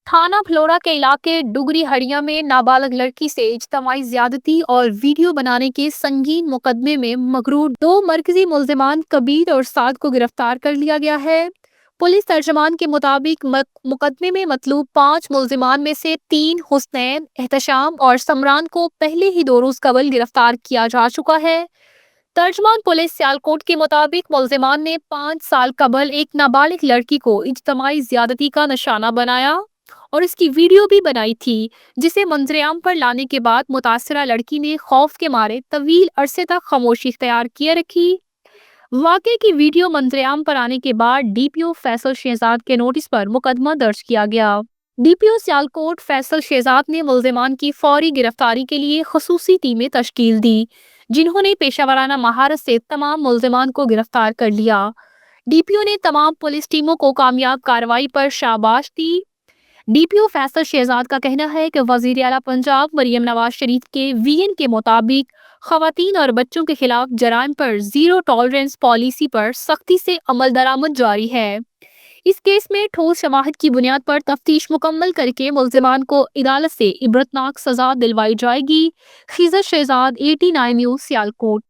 تھانہ فلورا کے علاقے ڈگری ہڑیا میں نابالغ لڑکی سے اجتماعی زیادتی اور ویڈیو بنانے کے سنگین مقدمے میں مغرور دو مرکزی ملزمان کبیر اور سعد کو گرفتار کر لیا گیا ہے۔ پولیس ترجمان کے مطابق مقدمے میں مطلوب 5 ملزمان میں سے 3 حسنین، احتشام اور سمران کو پہلے ہی 2 روز قبل گرفتار کیا جا چکا ہے۔ ترجمان پولیس سیالکوٹ کے مطابق ملزمان نے 5 سال قبل ایک نابالغ لڑکی کو اجتماعی زیادتی کا نشانہ بنایا اور اس کی ویڈیو بھی بنائی تھی، جسے منظر عام پر لانے کے بعد متاثرہ لڑکی نے خوف کے مارے طویل عرصے تک خاموشی اختیار کیے رکھی۔ واقعے کی ویڈیو منظر عام پر آنے کے بعد ڈی پی او فیصل شہزاد کے نوٹس پر مقدمہ درج کیا گیا۔ ڈی پی او سیالکوٹ فیصل شہزاد نے ملزمان کی فوری گرفتاری کے لیے خصوصی ٹیمیں تشکیل دی، جنہوں نے پیشہ ورانہ مہارت سے تمام ملزمان کو گرفتار کر لیا۔ ڈی پی او نے تمام پولیس ٹیموں کو کامیاب کارروائی پر شاباش دی۔ ڈی پی او فیصل شہزاد کا کہنا ہے کہ وزیر اعلیٰ پنجاب مریم نواز شریف کے وی این کے مطابق خواتین اور بچوں کے خلاف جرائم پر زیرو ٹالرنس پالیسی پر سختی سے عمل درآمد جاری ہے۔ اس کیس میں ٹھوس شواہد کی بنیاد پر تفتیش مکمل کر کے ملزمان کو عدالت سے عبرتناک سزا دلوائی جائے گی۔ خیزر شہزاد، 89 نیوز، سیالکوٹ۔